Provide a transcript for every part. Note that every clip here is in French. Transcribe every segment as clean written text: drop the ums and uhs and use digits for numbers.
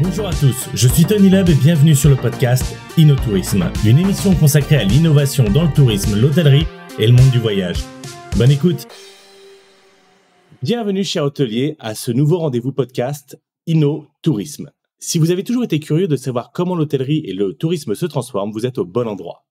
Bonjour à tous, je suis Tony Leb et bienvenue sur le podcast InnoTourisme, une émission consacrée à l'innovation dans le tourisme, l'hôtellerie et le monde du voyage. Bonne écoute. Bienvenue chers hôteliers à ce nouveau rendez-vous podcast InnoTourisme. Si vous avez toujours été curieux de savoir comment l'hôtellerie et le tourisme se transforment, vous êtes au bon endroit.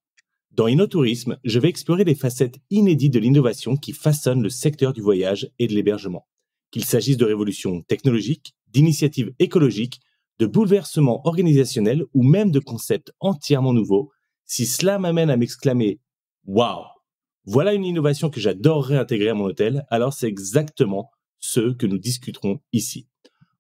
Dans InnoTourisme, je vais explorer les facettes inédites de l'innovation qui façonnent le secteur du voyage et de l'hébergement. Qu'il s'agisse de révolutions technologiques, d'initiatives écologiques, de bouleversements organisationnels ou même de concepts entièrement nouveaux, si cela m'amène à m'exclamer « Waouh ! Voilà une innovation que j'adorerais intégrer à mon hôtel », alors c'est exactement ce que nous discuterons ici.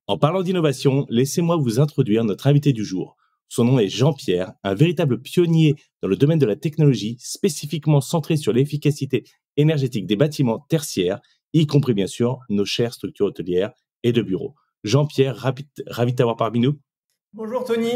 En parlant d'innovation, laissez-moi vous introduire notre invité du jour. Son nom est Jean-Pierre, un véritable pionnier dans le domaine de la technologie, spécifiquement centré sur l'efficacité énergétique des bâtiments tertiaires, y compris bien sûr nos chères structures hôtelières et de bureaux. Jean-Pierre, ravi de t'avoir parmi nous. Bonjour Tony,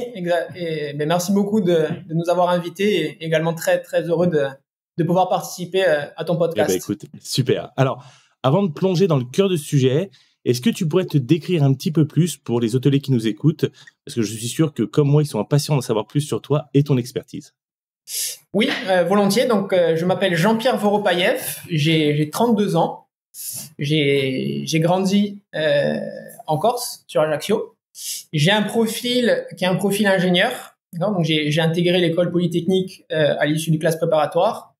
merci beaucoup de nous avoir invités et également très très heureux de pouvoir participer à ton podcast. Écoute, super. Alors, avant de plonger dans le cœur du sujet, est-ce que tu pourrais te décrire un petit peu plus pour les hôteliers qui nous écoutent? Parce que je suis sûr que comme moi, ils sont impatients d'en savoir plus sur toi et ton expertise. Oui, volontiers. Donc, je m'appelle Jean-Pierre Voropayev, j'ai 32 ans. J'ai grandi en Corse, sur Ajaccio. J'ai un profil qui est un profil ingénieur. Donc j'ai intégré l'école polytechnique à l'issue du classe préparatoire.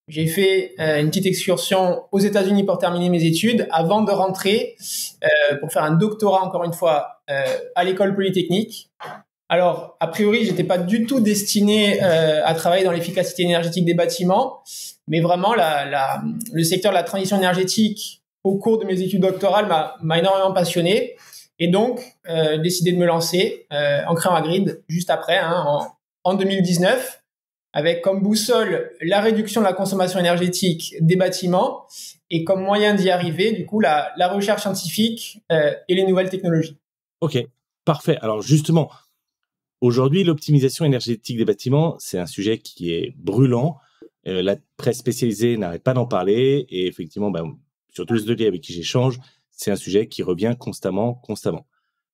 J'ai fait une petite excursion aux États-Unis pour terminer mes études avant de rentrer pour faire un doctorat encore une fois à l'école polytechnique. Alors a priori, j'étais pas du tout destiné à travailler dans l'efficacité énergétique des bâtiments, mais vraiment le secteur de la transition énergétique au cours de mes études doctorales m'a énormément passionné. Et donc, décidé de me lancer en créant Agrid juste après, en 2019, avec comme boussole la réduction de la consommation énergétique des bâtiments et comme moyen d'y arriver, du coup, la recherche scientifique et les nouvelles technologies. Ok, parfait. Alors justement, aujourd'hui, l'optimisation énergétique des bâtiments, c'est un sujet qui est brûlant. La presse spécialisée n'arrête pas d'en parler et effectivement, sur tous les hôteliers avec qui j'échange, c'est un sujet qui revient constamment.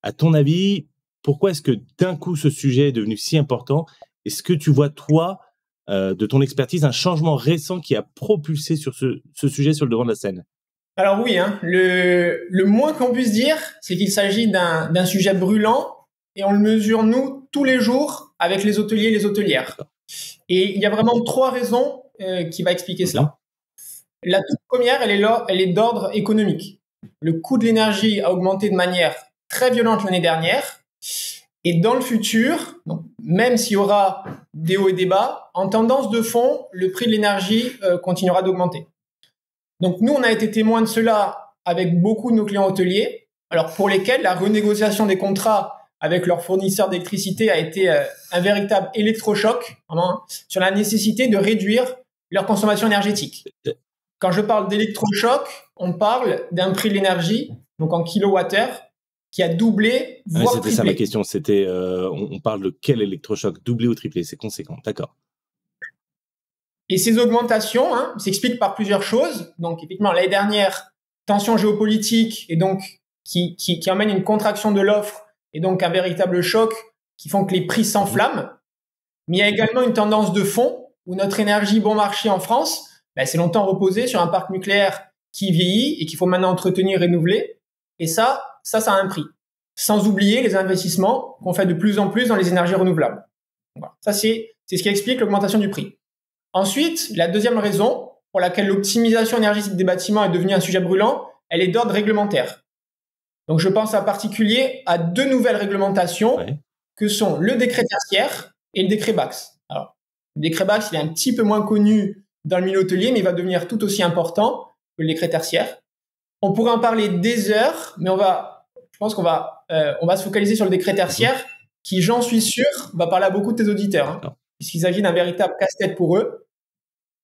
À ton avis, pourquoi est-ce que d'un coup ce sujet est devenu si important? Est-ce que tu vois, toi, de ton expertise, un changement récent qui a propulsé sur ce sujet sur le devant de la scène? Alors oui, le moins qu'on puisse dire, c'est qu'il s'agit d'un sujet brûlant et on le mesure, nous, tous les jours avec les hôteliers et les hôtelières. Et il y a vraiment 3 raisons qui vont expliquer cela. La toute première, elle est d'ordre économique. Le coût de l'énergie a augmenté de manière très violente l'année dernière. Et dans le futur, donc, même s'il y aura des hauts et des bas, en tendance de fond, le prix de l'énergie continuera d'augmenter. Donc nous, on a été témoins de cela avec beaucoup de nos clients hôteliers, alors pour lesquels la renégociation des contrats avec leurs fournisseurs d'électricité a été un véritable électrochoc, vraiment, sur la nécessité de réduire leur consommation énergétique. Quand je parle d'électrochoc, on parle d'un prix de l'énergie, donc en kilowattheure, qui a doublé, voire c'était triplé. Ça ma question, c'était on parle de quel électrochoc, doublé ou triplé? C'est conséquent, d'accord. Et ces augmentations s'expliquent par plusieurs choses. Donc effectivement, l'année dernière, tension géopolitique et donc qui emmène une contraction de l'offre et donc un véritable choc qui font que les prix s'enflamment. Mais il y a également une tendance de fond où notre énergie bon marché en France s'est longtemps reposée sur un parc nucléaire qui vieillit et qu'il faut maintenant entretenir, renouveler. Et ça a un prix. Sans oublier les investissements qu'on fait de plus en plus dans les énergies renouvelables. Voilà. Ça, c'est ce qui explique l'augmentation du prix. Ensuite, la deuxième raison pour laquelle l'optimisation énergétique des bâtiments est devenue un sujet brûlant, elle est d'ordre réglementaire. Donc, je pense en particulier à 2 nouvelles réglementations que sont le décret tertiaire et le décret BAX. Alors, le décret BAX, il est un petit peu moins connu dans le milieu hôtelier, mais il va devenir tout aussi important que le décret tertiaire. On pourrait en parler des heures, mais je pense qu'on va se focaliser sur le décret tertiaire qui, j'en suis sûr, va parler à beaucoup de tes auditeurs, puisqu'il s'agit d'un véritable casse-tête pour eux.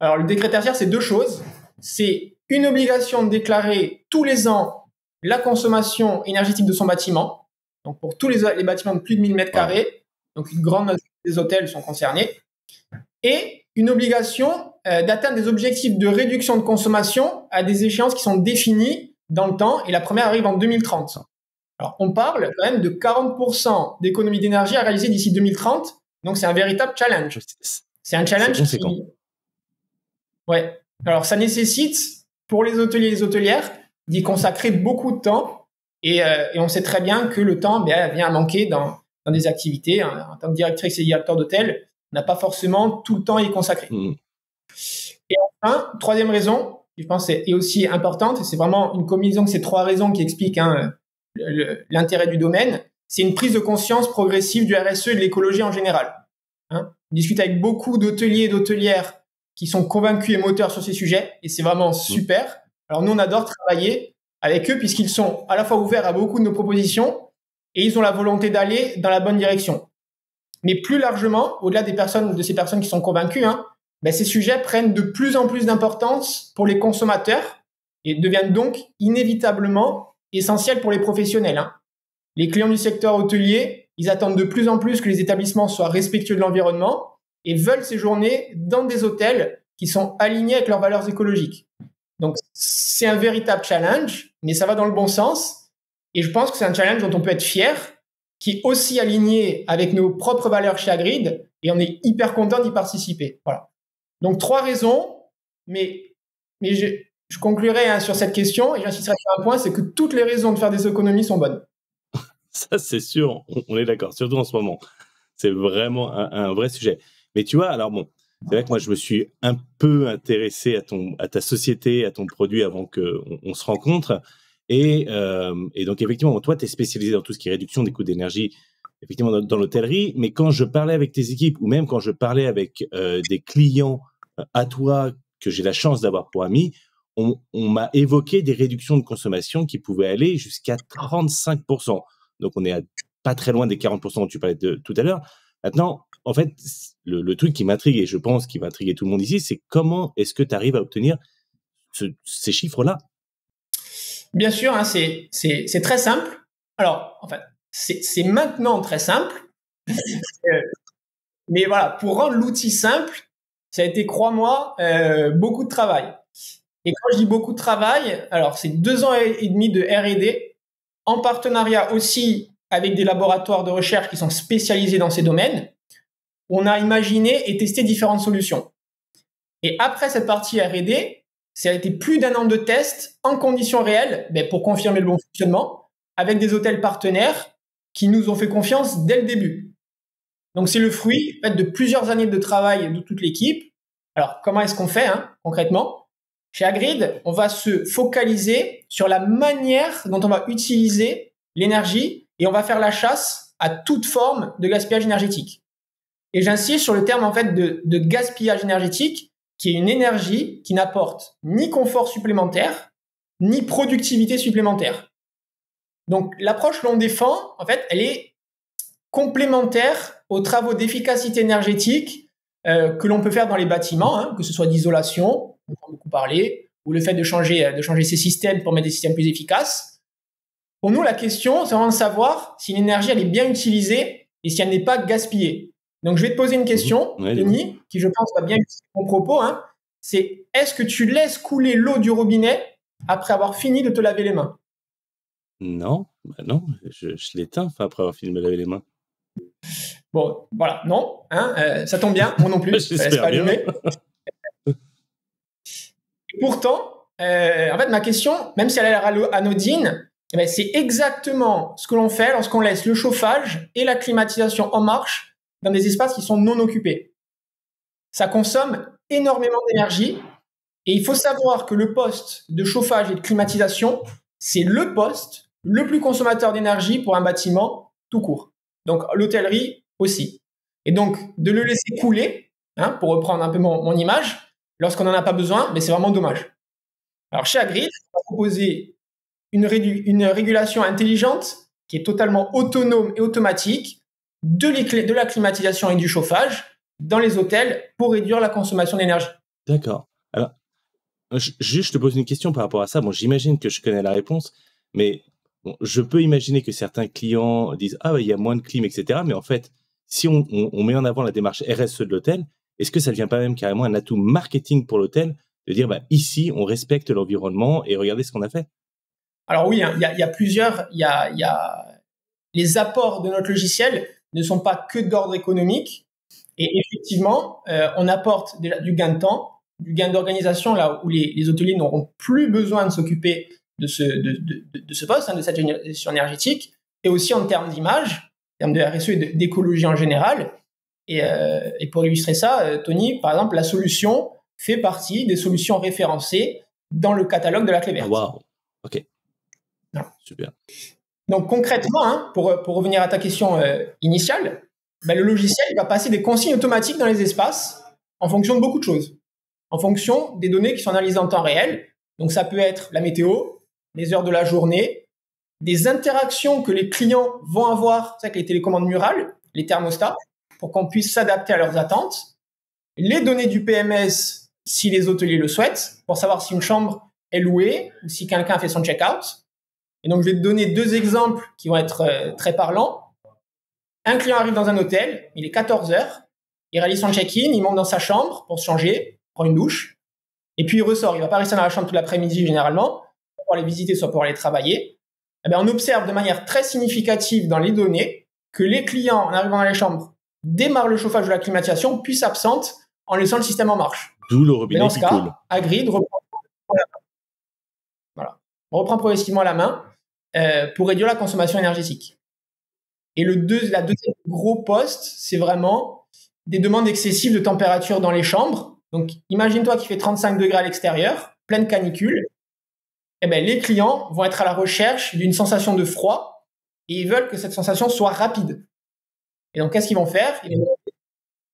Alors, le décret tertiaire, c'est 2 choses. C'est une obligation de déclarer tous les ans la consommation énergétique de son bâtiment. Donc, pour tous les bâtiments de plus de 1000 mètres carrés, donc une grande majorité des hôtels sont concernés. Et une obligation d'atteindre des objectifs de réduction de consommation à des échéances qui sont définies dans le temps. Et la première arrive en 2030. Alors, on parle quand même de 40% d'économie d'énergie à réaliser d'ici 2030. Donc, c'est un véritable challenge. C'est un challenge qui... Ouais. Alors, ça nécessite, pour les hôteliers et les hôtelières, d'y consacrer beaucoup de temps. Et on sait très bien que le temps vient à manquer dans des activités. En tant que directrice et directeur d'hôtel, on n'a pas forcément tout le temps à y consacrer. Et enfin, troisième raison, je pense est aussi importante, et c'est vraiment une combinaison de ces trois raisons qui expliquent l'intérêt du domaine, c'est une prise de conscience progressive du RSE et de l'écologie en général. On discute avec beaucoup d'hôteliers et d'hôtelières qui sont convaincus et moteurs sur ces sujets, et c'est vraiment super. Alors nous, on adore travailler avec eux puisqu'ils sont à la fois ouverts à beaucoup de nos propositions et ils ont la volonté d'aller dans la bonne direction. Mais plus largement, au-delà de ces personnes qui sont convaincues, ces sujets prennent de plus en plus d'importance pour les consommateurs et deviennent donc inévitablement essentiels pour les professionnels. Les clients du secteur hôtelier, ils attendent de plus en plus que les établissements soient respectueux de l'environnement et veulent séjourner dans des hôtels qui sont alignés avec leurs valeurs écologiques. Donc, c'est un véritable challenge, mais ça va dans le bon sens. Et je pense que c'est un challenge dont on peut être fier, qui est aussi aligné avec nos propres valeurs chez Hagrid, et on est hyper content d'y participer. Voilà. Donc, trois raisons, mais je conclurai sur cette question, et j'insisterai sur un point, c'est que toutes les raisons de faire des économies sont bonnes. Ça, c'est sûr, on est d'accord, surtout en ce moment. C'est vraiment un vrai sujet. Mais tu vois, alors bon, c'est vrai que moi, je me suis un peu intéressé à ta société, à ton produit avant qu'on se rencontre. Et donc, effectivement, toi, tu es spécialisé dans tout ce qui est réduction des coûts d'énergie, effectivement, dans l'hôtellerie. Mais quand je parlais avec tes équipes, ou même quand je parlais avec des clients à toi que j'ai la chance d'avoir pour amis, on m'a évoqué des réductions de consommation qui pouvaient aller jusqu'à 35%. Donc, on est pas très loin des 40% dont tu parlais tout à l'heure. Maintenant, en fait, le truc qui m'intrigue, et je pense qu'il va intriguer tout le monde ici, c'est comment est-ce que tu arrives à obtenir ces chiffres-là? Bien sûr, c'est très simple. Alors, en fait, c'est maintenant très simple. Mais voilà, pour rendre l'outil simple, ça a été, crois-moi, beaucoup de travail. Et quand je dis beaucoup de travail, alors c'est 2 ans et demi de R&D, en partenariat aussi avec des laboratoires de recherche qui sont spécialisés dans ces domaines. On a imaginé et testé différentes solutions. Et après cette partie R&D, ça a été plus d'1 an de tests en conditions réelles, pour confirmer le bon fonctionnement, avec des hôtels partenaires qui nous ont fait confiance dès le début. Donc c'est le fruit de plusieurs années de travail de toute l'équipe. Alors comment est-ce qu'on fait concrètement? Chez Hagrid, on va se focaliser sur la manière dont on va utiliser l'énergie et on va faire la chasse à toute forme de gaspillage énergétique. Et j'insiste sur le terme en fait de gaspillage énergétique, qui est une énergie qui n'apporte ni confort supplémentaire, ni productivité supplémentaire. Donc l'approche que l'on défend, en fait, elle est complémentaire aux travaux d'efficacité énergétique que l'on peut faire dans les bâtiments, que ce soit d'isolation, on en a beaucoup parlé, ou le fait de changer ces systèmes pour mettre des systèmes plus efficaces. Pour nous, la question, c'est vraiment de savoir si l'énergie elle est bien utilisée et si elle n'est pas gaspillée. Donc, je vais te poser une question, Denis, qui je pense va bien utiliser mon propos. C'est, est-ce que tu laisses couler l'eau du robinet après avoir fini de te laver les mains? Non, non, je l'éteins après avoir fini de me laver les mains. Bon, voilà, non, ça tombe bien, moi non plus, je ne laisse pas allumer. Pourtant, en fait, ma question, même si elle a l'air anodine, c'est exactement ce que l'on fait lorsqu'on laisse le chauffage et la climatisation en marche dans des espaces qui sont non occupés. Ça consomme énormément d'énergie et il faut savoir que le poste de chauffage et de climatisation, c'est le poste le plus consommateur d'énergie pour un bâtiment tout court. Donc, l'hôtellerie aussi. Et donc, de le laisser couler, pour reprendre un peu mon image, lorsqu'on n'en a pas besoin, mais c'est vraiment dommage. Alors, chez Hagrid, on va proposer une régulation intelligente qui est totalement autonome et automatique de la climatisation et du chauffage dans les hôtels pour réduire la consommation d'énergie. D'accord. Alors, je te pose une question par rapport à ça. Bon, j'imagine que je connais la réponse, mais bon, je peux imaginer que certains clients disent « Ah, il y a moins de clim, etc. » Mais en fait, si on met en avant la démarche RSE de l'hôtel, est-ce que ça ne devient pas même carrément un atout marketing pour l'hôtel de dire ici, on respecte l'environnement et regardez ce qu'on a fait? Alors oui, hein, il y a plusieurs, il y a les apports de notre logiciel ne sont pas que d'ordre économique. Et effectivement, on apporte déjà du gain de temps, du gain d'organisation là où les hôteliers n'auront plus besoin de s'occuper de ce poste, hein, de cette gestion énergétique, et aussi en termes d'image, en termes de RSE et d'écologie en général. Et pour illustrer ça, Tony, par exemple, la solution fait partie des solutions référencées dans le catalogue de la Clé verte. Waouh, ok. Non. Super. Donc concrètement, hein, pour revenir à ta question initiale, le logiciel va passer des consignes automatiques dans les espaces en fonction de beaucoup de choses, en fonction des données qui sont analysées en temps réel. Donc ça peut être la météo, les heures de la journée, des interactions que les clients vont avoir avec les télécommandes murales, les thermostats, pour qu'on puisse s'adapter à leurs attentes, les données du PMS si les hôteliers le souhaitent, pour savoir si une chambre est louée ou si quelqu'un a fait son check-out. Et donc, je vais te donner 2 exemples qui vont être très parlants. Un client arrive dans un hôtel, il est 14 heures, il réalise son check-in, il monte dans sa chambre pour se changer, prend une douche, et puis il ressort. Il va pas rester dans la chambre tout l'après-midi généralement, soit pour aller visiter, soit pour aller travailler. On observe de manière très significative dans les données que les clients, en arrivant dans les chambres, démarrent le chauffage de la climatisation, puis s'absentent en laissant le système en marche. D'où le robinet qui coule. Hagrid reprend la main. Voilà. On reprend progressivement la main pour réduire la consommation énergétique. Et la deuxième gros poste, c'est vraiment des demandes excessives de température dans les chambres. Donc, imagine-toi qu'il fait 35 degrés à l'extérieur, pleine canicule. Les clients vont être à la recherche d'une sensation de froid et ils veulent que cette sensation soit rapide. Et donc, qu'est-ce qu'ils vont faire? Ils vont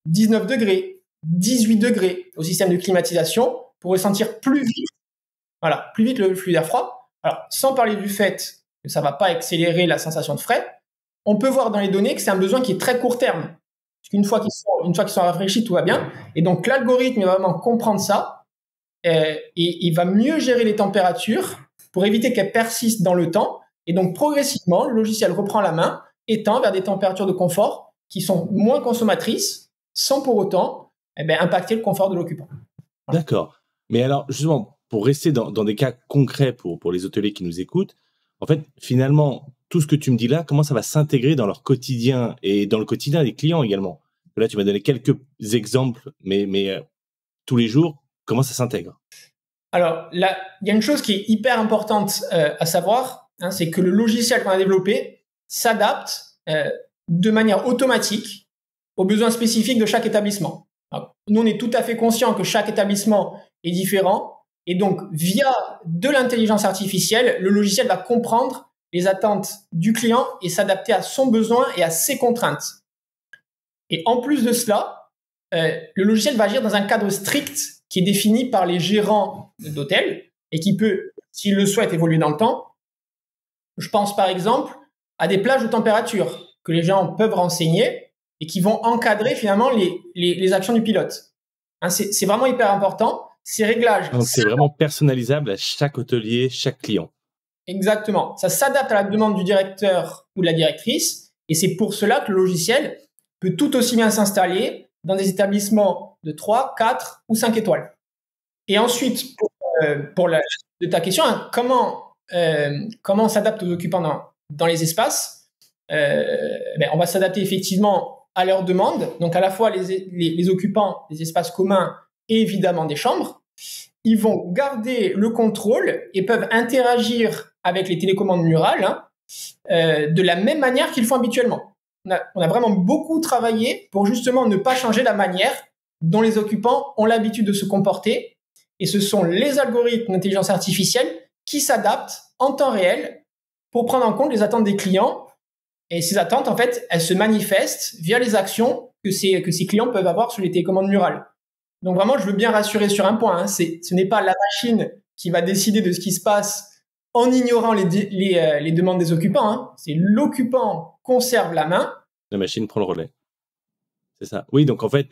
19 degrés, 18 degrés au système de climatisation pour ressentir plus vite le flux d'air froid. Alors, sans parler du fait que ça va pas accélérer la sensation de frais, on peut voir dans les données que c'est un besoin qui est très court terme. Parce qu'une fois qu'ils sont rafraîchis, tout va bien. Et donc, l'algorithme va vraiment comprendre ça et il va mieux gérer les températures pour éviter qu'elles persistent dans le temps. Et donc, progressivement, le logiciel reprend la main et tend vers des températures de confort qui sont moins consommatrices sans pour autant impacter le confort de l'occupant. Voilà. D'accord. Mais alors, justement, pour rester dans des cas concrets pour les hôteliers qui nous écoutent, en fait, finalement, tout ce que tu me dis là, comment ça va s'intégrer dans leur quotidien et dans le quotidien des clients également? Là, tu m'as donné quelques exemples, mais tous les jours, comment ça s'intègre? Alors, là, il y a une chose qui est hyper importante à savoir, hein, c'est que le logiciel qu'on a développé s'adapte de manière automatique aux besoins spécifiques de chaque établissement. Alors, nous, on est tout à fait conscient que chaque établissement est différent et donc, via de l'intelligence artificielle, le logiciel va comprendre les attentes du client et s'adapter à son besoin et à ses contraintes. Et en plus de cela, le logiciel va agir dans un cadre strict qui est défini par les gérants d'hôtel et qui peut, s'il le souhaite, évoluer dans le temps. Je pense par exemple à des plages de température que les gens peuvent renseigner et qui vont encadrer finalement les actions du pilote. Hein, c'est vraiment hyper important. Ces réglages. Donc, c'est vraiment personnalisable à chaque hôtelier, chaque client. Exactement. Ça s'adapte à la demande du directeur ou de la directrice et c'est pour cela que le logiciel peut tout aussi bien s'installer dans des établissements de 3, 4 ou 5 étoiles. Et ensuite, pour de ta question, hein, comment on s'adapte aux occupants dans les espaces? On va s'adapter effectivement à leurs demandes, donc à la fois les occupants des espaces communs et évidemment des chambres. Ils vont garder le contrôle et peuvent interagir avec les télécommandes murales de la même manière qu'ils font habituellement. On a vraiment beaucoup travaillé pour justement ne pas changer la manière dont les occupants ont l'habitude de se comporter. Et ce sont les algorithmes d'intelligence artificielle qui s'adaptent en temps réel pour prendre en compte les attentes des clients. Et ces attentes, en fait, elles se manifestent via les actions que ces clients peuvent avoir sur les télécommandes murales. Donc vraiment, je veux bien rassurer sur un point. Hein, ce n'est pas la machine qui va décider de ce qui se passe en ignorant les demandes des occupants. Hein. C'est l'occupant conserve la main. La machine prend le relais. C'est ça. Oui, donc en fait,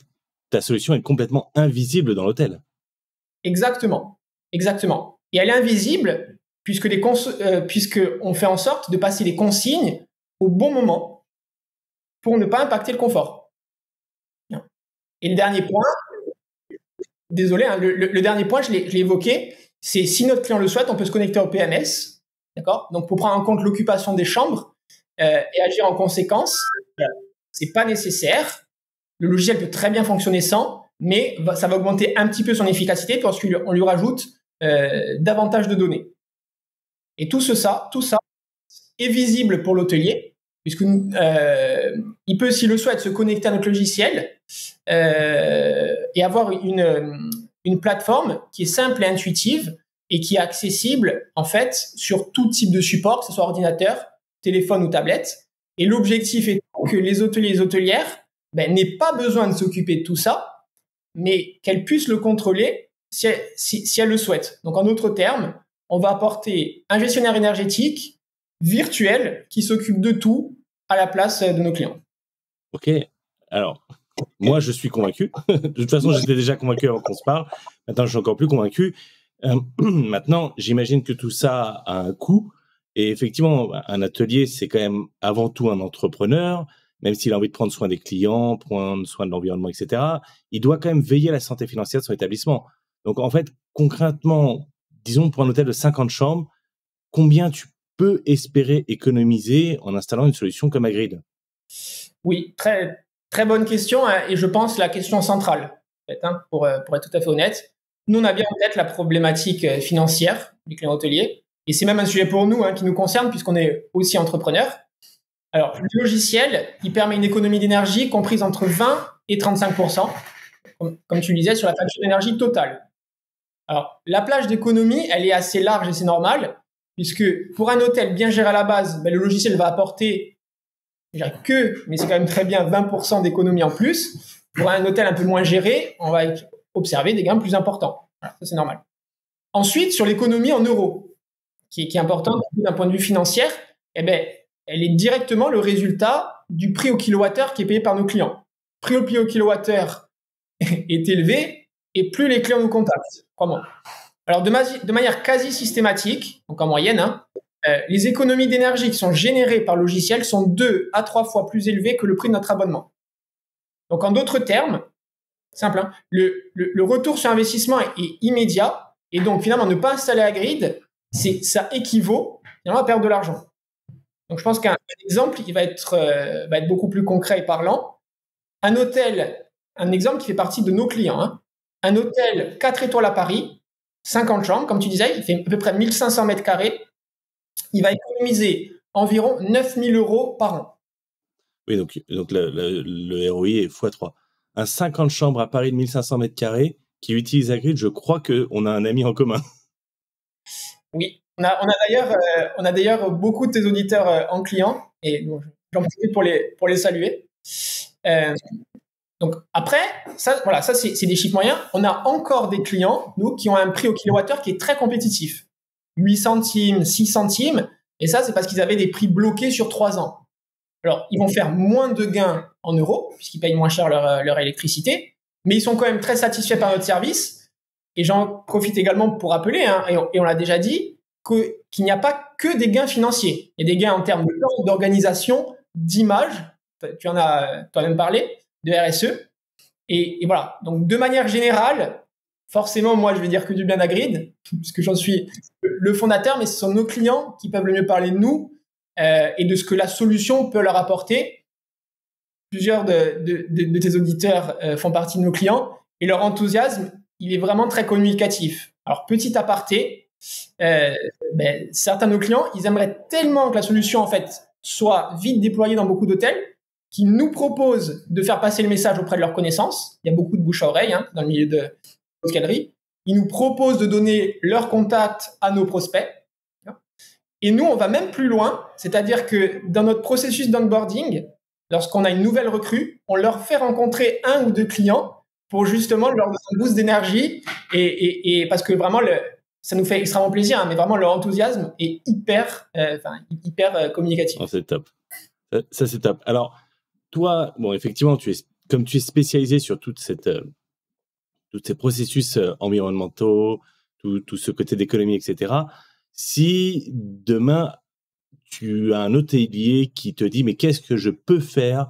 ta solution est complètement invisible dans l'hôtel. Exactement. Exactement. Et elle est invisible puisqu'on fait en sorte de passer les consignes au bon moment pour ne pas impacter le confort. Et le dernier point, désolé, hein, le dernier point, je l'ai évoqué, c'est si notre client le souhaite, on peut se connecter au PMS, d'accord? Donc, pour prendre en compte l'occupation des chambres et agir en conséquence, c'est pas nécessaire. Le logiciel peut très bien fonctionner sans, mais ça va augmenter un petit peu son efficacité parce qu'on lui rajoute davantage de données. Et tout ça est visible pour l'hôtelier, puisque il peut, s'il le souhaite, se connecter à notre logiciel et avoir une plateforme qui est simple et intuitive et qui est accessible en fait sur tout type de support, que ce soit ordinateur, téléphone ou tablette. Et l'objectif est que les hôteliers et les hôtelières n'aient pas besoin de s'occuper de tout ça, mais qu'elles puissent le contrôler si elles le souhaitent. Donc en d'autres termes, on va apporter un gestionnaire énergétique virtuel qui s'occupe de tout à la place de nos clients. Ok, alors moi je suis convaincu. De toute façon, j'étais déjà convaincu avant qu'on se parle. Maintenant, je suis encore plus convaincu. Maintenant, j'imagine que tout ça a un coût. Et effectivement, un atelier, c'est quand même avant tout un entrepreneur, même s'il a envie de prendre soin des clients, prendre soin de l'environnement, etc. Il doit quand même veiller à la santé financière de son établissement. Donc, en fait, concrètement, disons pour un hôtel de 50 chambres, combien tu peux espérer économiser en installant une solution comme Agreed? Oui, très, très bonne question, hein, et je pense la question centrale, en fait, hein, pour être tout à fait honnête. Nous, on a bien en tête la problématique financière des clients hôteliers, et c'est même un sujet pour nous qui nous concerne puisqu'on est aussi entrepreneur. Alors, le logiciel, il permet une économie d'énergie comprise entre 20 et 35%, comme tu le disais, sur la facture d'énergie totale. Alors, la plage d'économie, elle est assez large et c'est normal, puisque pour un hôtel bien géré à la base, le logiciel va apporter, je dirais mais c'est quand même très bien, 20% d'économie en plus. Pour un hôtel un peu moins géré, on va observer des gains plus importants. Voilà, ça c'est normal. Ensuite, sur l'économie en euros, qui est importante d'un point de vue financier, elle est directement le résultat du prix au kilowattheure qui est payé par nos clients. Prix au kilowattheure est élevé et plus les clients nous contactent. Crois-moi. Alors, de manière quasi systématique, donc en moyenne, les économies d'énergie qui sont générées par le logiciel sont 2 à 3 fois plus élevées que le prix de notre abonnement. Donc, en d'autres termes, simple, hein, le retour sur investissement est immédiat et donc finalement ne pas installer Agreed, ça équivaut à perdre de l'argent. Donc, je pense qu'un exemple, il va être beaucoup plus concret et parlant. Un hôtel, un exemple qui fait partie de nos clients, hein, un hôtel 4 étoiles à Paris, 50 chambres, comme tu disais, il fait à peu près 1500 mètres carrés. Il va économiser environ 9 000 € par an. Oui, donc le ROI est x3. Un 50 chambres à Paris de 1500 mètres carrés qui utilise Agreed, je crois qu'on a un ami en commun. Oui, on a d'ailleurs beaucoup de tes auditeurs en client et donc, j'en profite pour les saluer. Donc après, ça c'est des chiffres moyens. On a encore des clients, nous, qui ont un prix au kilowattheure qui est très compétitif. 8 centimes, 6 centimes, et ça c'est parce qu'ils avaient des prix bloqués sur 3 ans. Alors, ils vont faire moins de gains en euros, puisqu'ils payent moins cher leur électricité, mais ils sont quand même très satisfaits par notre service. Et j'en profite également pour rappeler, et on l'a déjà dit, qu'il n'y a pas que des gains financiers. Il y a des gains en termes de temps, d'organisation, d'image, tu en as toi-même parlé, de RSE. Et voilà. Donc, de manière générale, forcément, moi, je vais dire que du bien d'Agreed, puisque j'en suis le fondateur, mais ce sont nos clients qui peuvent le mieux parler de nous et de ce que la solution peut leur apporter. Plusieurs de tes auditeurs font partie de nos clients et leur enthousiasme, il est vraiment très communicatif. Alors, petit aparté, certains de nos clients, ils aimeraient tellement que la solution, en fait, soit vite déployée dans beaucoup d'hôtels qu'ils nous proposent de faire passer le message auprès de leurs connaissances. Il y a beaucoup de bouche à oreille dans le milieu de l'hôtellerie. Ils nous proposent de donner leur contact à nos prospects. Et nous, on va même plus loin, c'est-à-dire que dans notre processus d'onboarding, lorsqu'on a une nouvelle recrue, on leur fait rencontrer 1 ou 2 clients pour justement leur donner un boost d'énergie et parce que vraiment, ça nous fait extrêmement plaisir, mais vraiment leur enthousiasme est hyper hyper communicatif. Oh, c'est top. Ça, c'est top. Alors, toi, bon, effectivement, comme tu es spécialisé sur tous ces processus environnementaux, tout ce côté d'économie, etc. Si demain, tu as un hôtelier qui te dit « mais qu'est-ce que je peux faire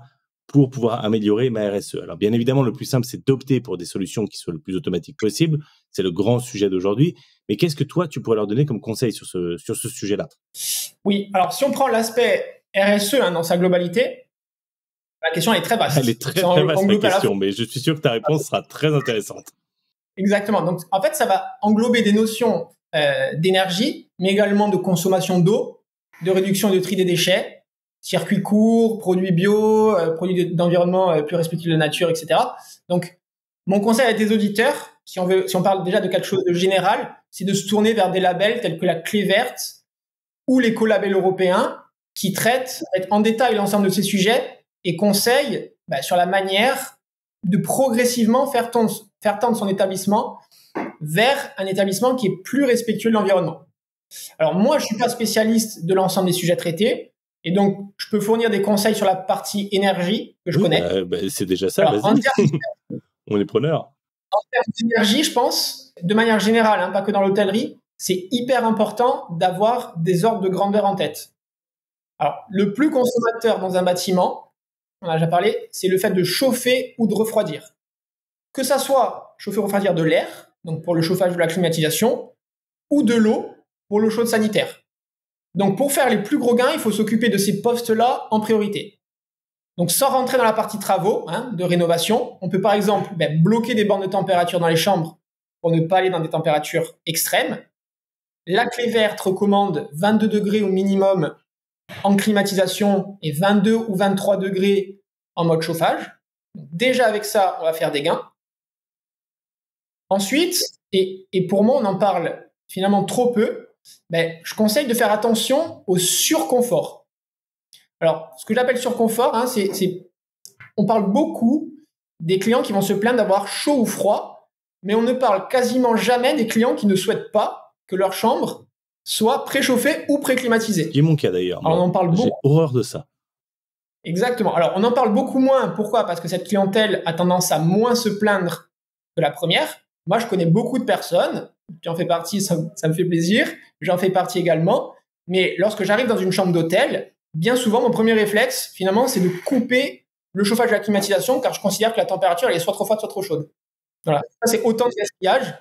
pour pouvoir améliorer ma RSE. Alors, bien évidemment, le plus simple, c'est d'opter pour des solutions qui soient le plus automatiques possible. C'est le grand sujet d'aujourd'hui. Mais qu'est-ce que toi, tu pourrais leur donner comme conseil sur ce sujet-là? Oui, alors si on prend l'aspect RSE dans sa globalité, la question est très vaste. Elle est très vaste, la question, mais je suis sûr que ta réponse sera très intéressante. Exactement. Donc, en fait, ça va englober des notions d'énergie, mais également de consommation d'eau, de réduction et de tri des déchets, circuits courts, produits bio, produits d'environnement plus respectueux de la nature, etc. Donc, mon conseil à tes auditeurs, si on parle déjà de quelque chose de général, c'est de se tourner vers des labels tels que la Clé verte ou l'écolabel européen qui traitent en détail l'ensemble de ces sujets et conseillent sur la manière de progressivement faire tendre son établissement vers un établissement qui est plus respectueux de l'environnement. Alors moi, je suis pas spécialiste de l'ensemble des sujets traités, et donc je peux fournir des conseils sur la partie énergie que je connais. C'est déjà ça, alors, vas-y. On est preneur. En termes d'énergie, je pense, de manière générale, pas que dans l'hôtellerie, c'est hyper important d'avoir des ordres de grandeur en tête. Alors, le plus consommateur dans un bâtiment, on en a déjà parlé, c'est le fait de chauffer ou de refroidir. Que ça soit chauffer ou refroidir de l'air, donc pour le chauffage de la climatisation, ou de l'eau pour l'eau chaude sanitaire. Donc, pour faire les plus gros gains, il faut s'occuper de ces postes-là en priorité. Donc, sans rentrer dans la partie travaux de rénovation, on peut par exemple bloquer des bornes de température dans les chambres pour ne pas aller dans des températures extrêmes. La Clé verte recommande 22 degrés au minimum en climatisation et 22 ou 23 degrés en mode chauffage. Donc, déjà avec ça, on va faire des gains. Ensuite, et pour moi, on en parle finalement trop peu, je conseille de faire attention au surconfort. Alors, ce que j'appelle surconfort, on parle beaucoup des clients qui vont se plaindre d'avoir chaud ou froid, mais on ne parle quasiment jamais des clients qui ne souhaitent pas que leur chambre soit préchauffée ou préclimatisée. C'est mon cas d'ailleurs. Alors, on en parle beaucoup. J'ai horreur de ça. Exactement. Alors, on en parle beaucoup moins. Pourquoi ? Parce que cette clientèle a tendance à moins se plaindre que la première. Moi, je connais beaucoup de personnes, tu en fais partie, ça me fait plaisir, j'en fais partie également, mais lorsque j'arrive dans une chambre d'hôtel, bien souvent, mon premier réflexe, finalement, c'est de couper le chauffage de la climatisation, car je considère que la température, elle est soit trop froide, soit trop chaude. Voilà. Ça, c'est autant de gaspillage.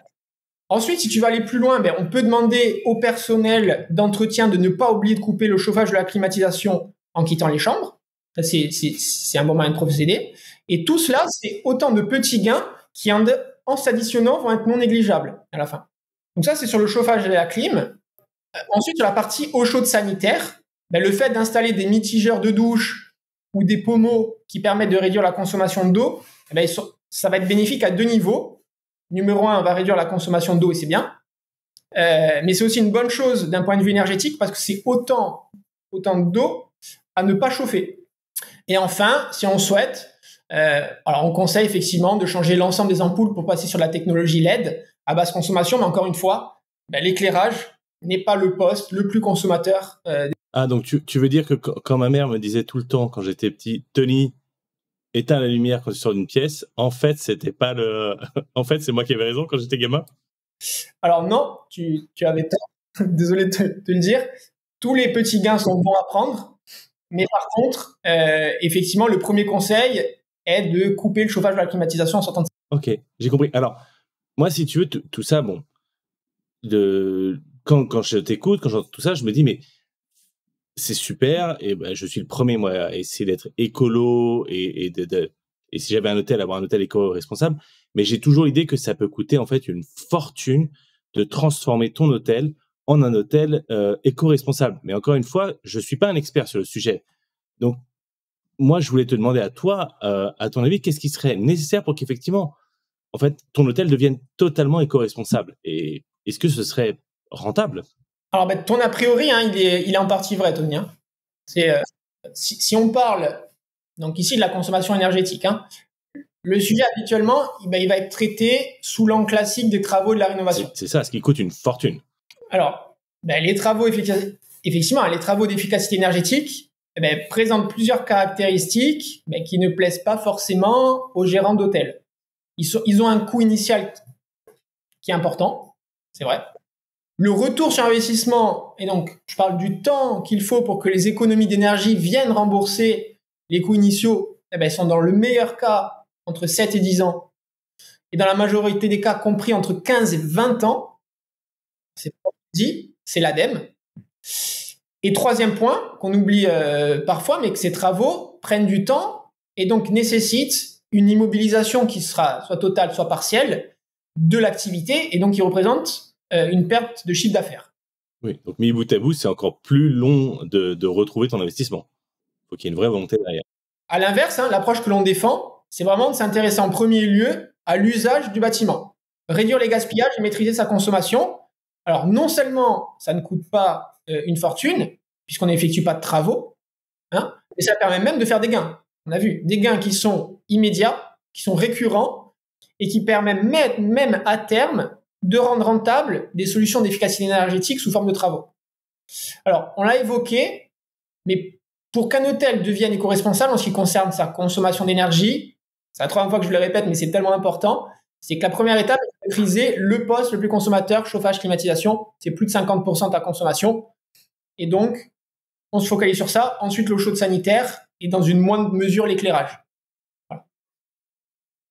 Ensuite, si tu veux aller plus loin, on peut demander au personnel d'entretien de ne pas oublier de couper le chauffage de la climatisation en quittant les chambres. Ça, c'est un bon moyen de procéder. Et tout cela, c'est autant de petits gains qui, en s'additionnant, vont être non négligeables à la fin. Donc ça, c'est sur le chauffage et la clim. Ensuite, sur la partie eau chaude sanitaire, le fait d'installer des mitigeurs de douche ou des pommeaux qui permettent de réduire la consommation d'eau, ça va être bénéfique à deux niveaux. Numéro 1, on va réduire la consommation d'eau et c'est bien. Mais c'est aussi une bonne chose d'un point de vue énergétique parce que c'est autant d'eau à ne pas chauffer. Et enfin, si on souhaite, alors on conseille effectivement de changer l'ensemble des ampoules pour passer sur la technologie LED à basse consommation, mais encore une fois, l'éclairage n'est pas le poste le plus consommateur. Ah, donc tu veux dire que quand ma mère me disait tout le temps quand j'étais petit, Tony, éteins la lumière quand tu sors d'une pièce, en fait, c'était pas en fait, c'est moi qui avais raison quand j'étais gamin? Alors non, tu avais tort. Désolé de te le dire. Tous les petits gains sont bons à prendre, mais par contre, effectivement, le premier conseil est de couper le chauffage de la climatisation en sortant de... Ok, j'ai compris. Alors, moi, si tu veux, tout ça, bon, quand je t'écoute, quand j'entends tout ça, je me dis, mais c'est super, et je suis le premier, moi, à essayer d'être écolo, et si j'avais un hôtel, avoir un hôtel éco-responsable, mais j'ai toujours l'idée que ça peut coûter, en fait, une fortune de transformer ton hôtel en un hôtel éco-responsable. Mais encore une fois, je suis pas un expert sur le sujet. Donc, moi, je voulais te demander à toi, à ton avis, qu'est-ce qui serait nécessaire pour qu'effectivement, en fait, ton hôtel devienne totalement éco-responsable? Et est-ce que ce serait rentable? Alors, ton a priori, il est en partie vrai, Tony. C'est, si on parle, donc ici, de la consommation énergétique, le sujet, habituellement, il va être traité sous l'angle classique des travaux de la rénovation. C'est ça, ce qui coûte une fortune. Alors, les travaux, effectivement, les travaux d'efficacité énergétique présentent plusieurs caractéristiques qui ne plaisent pas forcément aux gérants d'hôtels. Ils ont un coût initial qui est important, c'est vrai. Le retour sur investissement, et donc je parle du temps qu'il faut pour que les économies d'énergie viennent rembourser les coûts initiaux, elles sont dans le meilleur cas entre 7 et 10 ans, et dans la majorité des cas compris entre 15 et 20 ans. C'est pas dit, c'est l'ADEME. Et troisième point, qu'on oublie parfois, mais que ces travaux prennent du temps et donc nécessitent une immobilisation qui sera soit totale, soit partielle de l'activité, et donc qui représente une perte de chiffre d'affaires. Oui, donc mis bout à bout, c'est encore plus long de retrouver ton investissement. Il faut qu'il y ait une vraie volonté derrière. À l'inverse, l'approche que l'on défend, c'est vraiment de s'intéresser en premier lieu à l'usage du bâtiment. Réduire les gaspillages et maîtriser sa consommation. Alors, non seulement ça ne coûte pas une fortune, puisqu'on n'effectue pas de travaux, mais ça permet même de faire des gains. On a vu des gains qui sont immédiats, qui sont récurrents, et qui permettent même à terme de rendre rentables des solutions d'efficacité énergétique sous forme de travaux. Alors, on l'a évoqué, mais pour qu'un hôtel devienne éco-responsable en ce qui concerne sa consommation d'énergie, c'est la troisième fois que je le répète, mais c'est tellement important, c'est que la première étape est de maîtriser le poste le plus consommateur, chauffage, climatisation. C'est plus de 50% de ta consommation. Et donc, on se focalise sur ça. Ensuite, l'eau chaude sanitaire et dans une moindre mesure, l'éclairage. Voilà.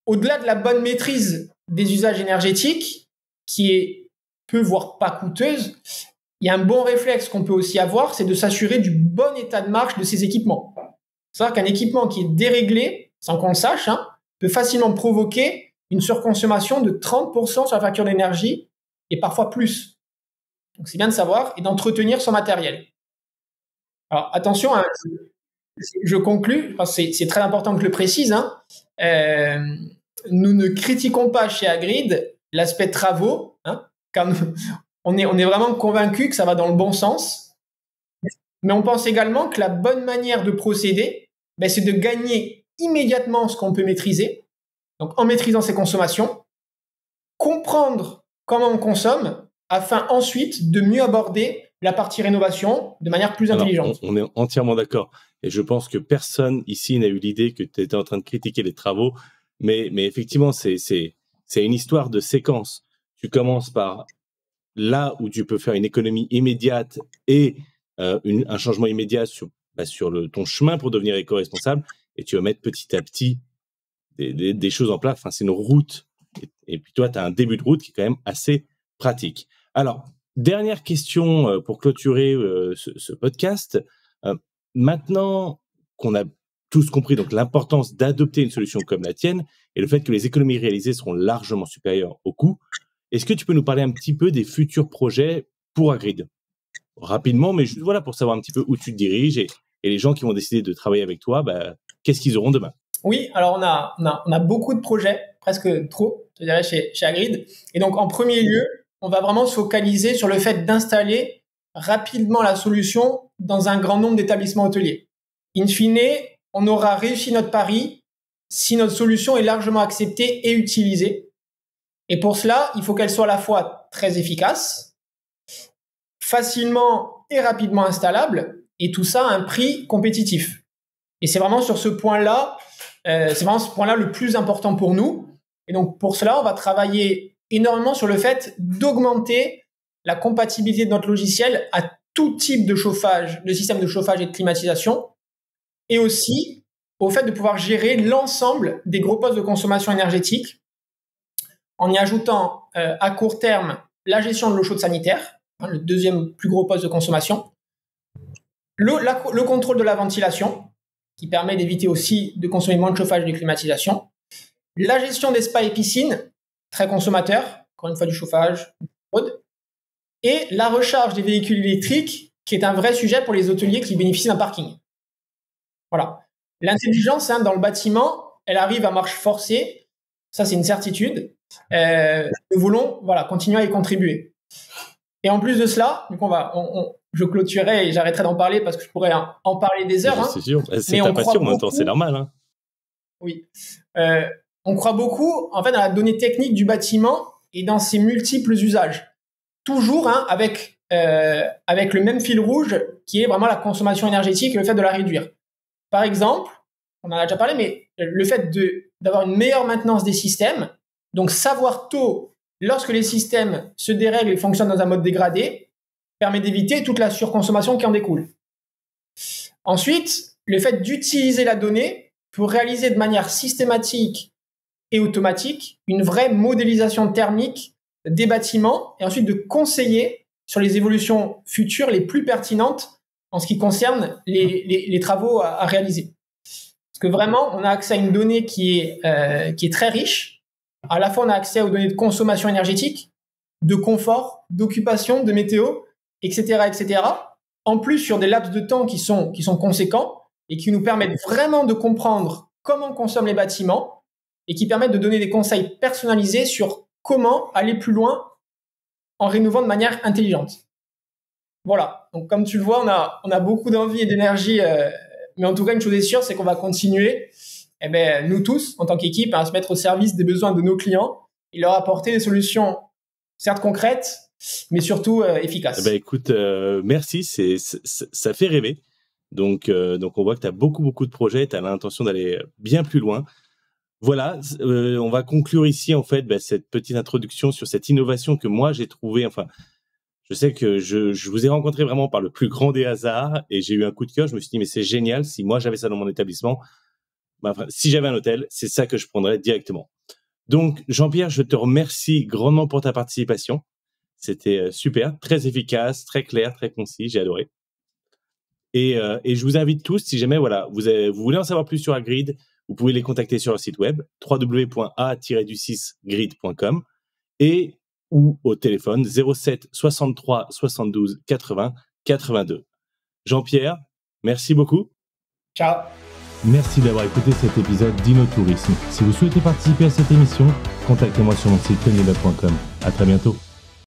Au-delà de la bonne maîtrise des usages énergétiques, qui est peu, voire pas coûteuse, il y a un bon réflexe qu'on peut aussi avoir, c'est de s'assurer du bon état de marche de ces équipements. C'est-à-dire qu'un équipement qui est déréglé, sans qu'on le sache, peut facilement provoquer une surconsommation de 30% sur la facture d'énergie et parfois plus. Donc c'est bien de savoir et d'entretenir son matériel. Alors attention, je conclus, parce que c'est très important que je le précise, nous ne critiquons pas chez Agrid l'aspect travaux, car on est vraiment convaincu que ça va dans le bon sens, mais on pense également que la bonne manière de procéder, c'est de gagner immédiatement ce qu'on peut maîtriser, donc en maîtrisant ses consommations, comprendre comment on consomme, afin ensuite de mieux aborder la partie rénovation de manière plus intelligente. On est entièrement d'accord, et je pense que personne ici n'a eu l'idée que tu étais en train de critiquer les travaux, mais effectivement, c'est une histoire de séquence. Tu commences par là où tu peux faire une économie immédiate et un changement immédiat sur ton chemin pour devenir éco-responsable, et tu vas mettre petit à petit des choses en place. Enfin, c'est une route. Et puis toi, tu as un début de route qui est quand même assez pratique. Alors, dernière question pour clôturer ce podcast. Maintenant qu'on a tous compris donc l'importance d'adopter une solution comme la tienne et le fait que les économies réalisées seront largement supérieures au coût, est-ce que tu peux nous parler un petit peu des futurs projets pour Agrid ? Rapidement, mais juste pour savoir un petit peu où tu te diriges et les gens qui vont décider de travailler avec toi, qu'est-ce qu'ils auront demain ? Oui, alors on a beaucoup de projets, presque trop, je dirais, chez Agrid. Et donc, en premier lieu, on va vraiment se focaliser sur le fait d'installer rapidement la solution dans un grand nombre d'établissements hôteliers. In fine, on aura réussi notre pari si notre solution est largement acceptée et utilisée. Et pour cela, il faut qu'elle soit à la fois très efficace, facilement et rapidement installable, et tout ça à un prix compétitif. Et c'est vraiment sur ce point-là, le plus important pour nous. Et donc, pour cela, on va travailler énormément sur le fait d'augmenter la compatibilité de notre logiciel à tout type de chauffage, de système de chauffage et de climatisation, et aussi au fait de pouvoir gérer l'ensemble des gros postes de consommation énergétique en y ajoutant à court terme la gestion de l'eau chaude sanitaire, le deuxième plus gros poste de consommation, le contrôle de la ventilation, qui permet d'éviter aussi de consommer moins de chauffage et de climatisation, la gestion des spas et piscines, très consommateurs, encore une fois du chauffage, et la recharge des véhicules électriques, qui est un vrai sujet pour les hôteliers qui bénéficient d'un parking. Voilà. L'intelligence dans le bâtiment, elle arrive à marche forcée, ça c'est une certitude. Nous voulons continuer à y contribuer. Et en plus de cela, donc je clôturerai et j'arrêterai d'en parler parce que je pourrais en parler des heures. C'est sûr, c'est ta passion en même temps, c'est normal. Oui. On croit beaucoup en fait dans la donnée technique du bâtiment et dans ses multiples usages. Toujours avec le même fil rouge qui est vraiment la consommation énergétique et le fait de la réduire. Par exemple, on en a déjà parlé, mais le fait d'avoir une meilleure maintenance des systèmes, donc savoir tôt lorsque les systèmes se dérèglent et fonctionnent dans un mode dégradé, permet d'éviter toute la surconsommation qui en découle. Ensuite, le fait d'utiliser la donnée pour réaliser de manière systématique et automatique une vraie modélisation thermique des bâtiments et ensuite de conseiller sur les évolutions futures les plus pertinentes en ce qui concerne les travaux à réaliser. Parce que vraiment, on a accès à une donnée qui est très riche. À la fois, on a accès aux données de consommation énergétique, de confort, d'occupation, de météo, etc., etc. En plus, sur des laps de temps qui sont conséquents et qui nous permettent vraiment de comprendre comment consomment les bâtiments et qui permettent de donner des conseils personnalisés sur comment aller plus loin en rénovant de manière intelligente. Voilà. Donc, comme tu le vois, on a beaucoup d'envie et d'énergie, mais en tout cas, une chose est sûre, c'est qu'on va continuer, nous tous, en tant qu'équipe, à se mettre au service des besoins de nos clients et leur apporter des solutions, certes concrètes, mais surtout efficaces. Écoute, merci, ça fait rêver. Donc on voit que tu as beaucoup de projets, tu as l'intention d'aller bien plus loin. Voilà, on va conclure ici en fait cette petite introduction sur cette innovation que moi j'ai trouvée. Enfin, je sais que je vous ai rencontré vraiment par le plus grand des hasards et j'ai eu un coup de cœur. Je me suis dit mais c'est génial, si moi j'avais ça dans mon établissement, si j'avais un hôtel, c'est ça que je prendrais directement. Donc Jean-Pierre, je te remercie grandement pour ta participation. C'était super, très efficace, très clair, très concis, j'ai adoré. Et je vous invite tous, si jamais vous voulez en savoir plus sur Agreed, vous pouvez les contacter sur leur site web www.a-du6grid.com et ou au téléphone 07 63 72 80 82. Jean-Pierre, merci beaucoup. Ciao. Merci d'avoir écouté cet épisode d'InnoTourisme. Si vous souhaitez participer à cette émission, contactez-moi sur mon site tonyloc.com. À très bientôt.